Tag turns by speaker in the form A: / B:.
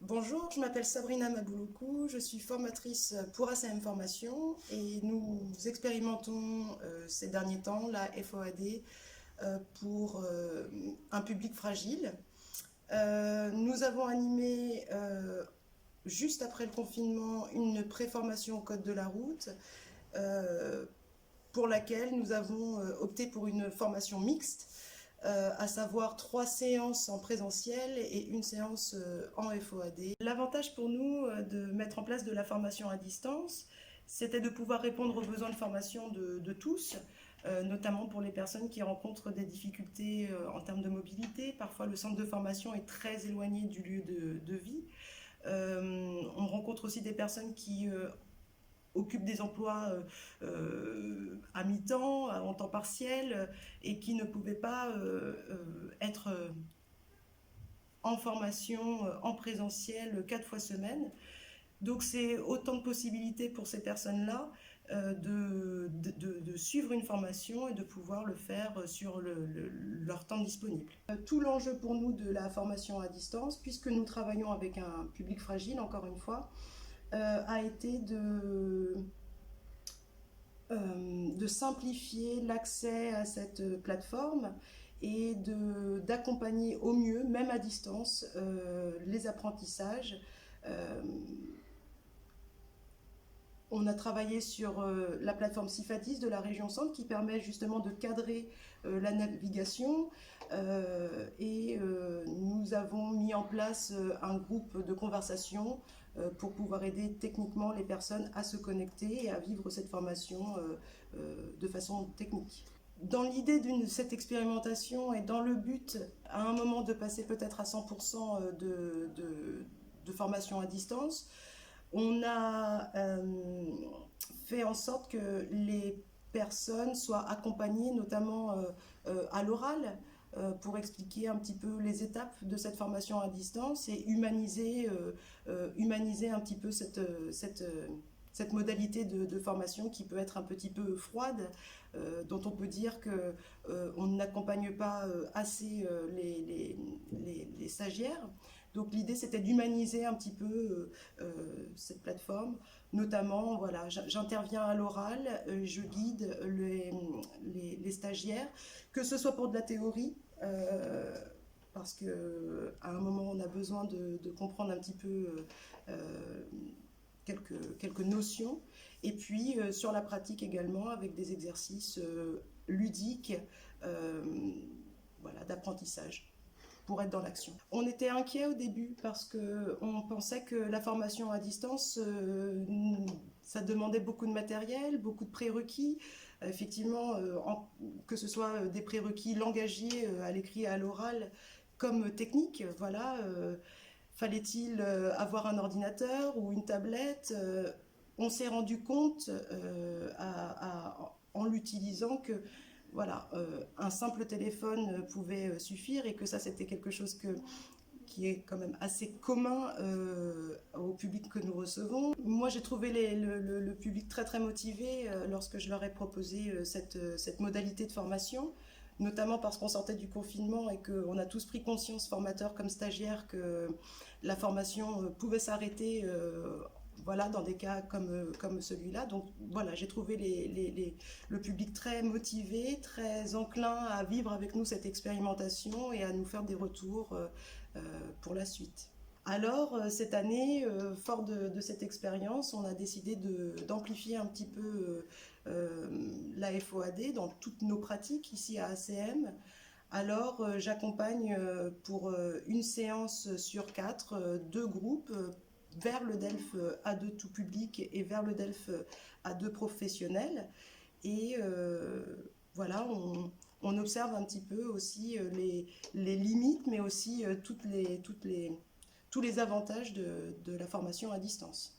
A: Bonjour, je m'appelle Sabrina Mabouloukou, je suis formatrice pour ACM Formation et nous expérimentons ces derniers temps la FOAD pour un public fragile. Nous avons animé juste après le confinement une préformation au code de la route euh, pour laquelle nous avons opté pour une formation mixte, à savoir 3 séances en présentiel et une séance en FOAD. L'avantage pour nous de mettre en place de la formation à distance, c'était de pouvoir répondre aux besoins de formation de tous, notamment pour les personnes qui rencontrent des difficultés en termes de mobilité. Parfois, le centre de formation est très éloigné du lieu de vie. On rencontre aussi des personnes qui occupent des emplois à mi-temps, en temps partiel, et qui ne pouvaient pas être en formation, en présentiel, 4 fois semaine. Donc c'est autant de possibilités pour ces personnes-là de suivre une formation et de pouvoir le faire sur leur temps disponible. Tout l'enjeu pour nous de la formation à distance, puisque nous travaillons avec un public fragile, encore une fois, a été de simplifier l'accès à cette plateforme et d'accompagner au mieux, même à distance, les apprentissages. Euh, on a travaillé sur la plateforme Sifatis de la région centre qui permet justement de cadrer la navigation et nous avons mis en place un groupe de conversation pour pouvoir aider techniquement les personnes à se connecter et à vivre cette formation de façon technique. Dans l'idée de cette expérimentation et dans le but à un moment de passer peut-être à 100% de formation à distance, on a fait en sorte que les personnes soient accompagnées, notamment à l'oral, pour expliquer un petit peu les étapes de cette formation à distance et humaniser un petit peu cette modalité de formation qui peut être un petit peu froide, dont on peut dire que on n'accompagne pas assez les stagiaires. Donc l'idée c'était d'humaniser un petit peu cette plateforme, notamment voilà, j'interviens à l'oral, je guide les stagiaires, que ce soit pour de la théorie, parce qu'à un moment on a besoin de comprendre un petit peu quelques notions, et puis sur la pratique également avec des exercices ludiques, euh, voilà, d'apprentissage pour être dans l'action. On était inquiet au début parce qu'on pensait que la formation à distance, ça demandait beaucoup de matériel, beaucoup de prérequis. Effectivement, que ce soit des prérequis langagiers à l'écrit et à l'oral comme technique, voilà. Fallait-il avoir un ordinateur ou une tablette? On s'est rendu compte en l'utilisant que voilà, un simple téléphone pouvait suffire et que ça c'était quelque chose qui est quand même assez commun au public que nous recevons. Moi j'ai trouvé le public très très motivé lorsque je leur ai proposé cette modalité de formation, notamment parce qu'on sortait du confinement et qu'on a tous pris conscience, formateurs comme stagiaires, que la formation pouvait s'arrêter voilà, dans des cas comme celui-là. Donc voilà, j'ai trouvé le public très motivé, très enclin à vivre avec nous cette expérimentation et à nous faire des retours pour la suite. Alors, cette année, fort de cette expérience, on a décidé d'amplifier un petit peu la FOAD dans toutes nos pratiques ici à ACM. Alors, j'accompagne pour une séance sur 4, 2 groupes vers le DELF A2 tout public et vers le DELF A2 professionnel. Et voilà, on observe un petit peu aussi les limites, mais aussi tous les avantages de la formation à distance.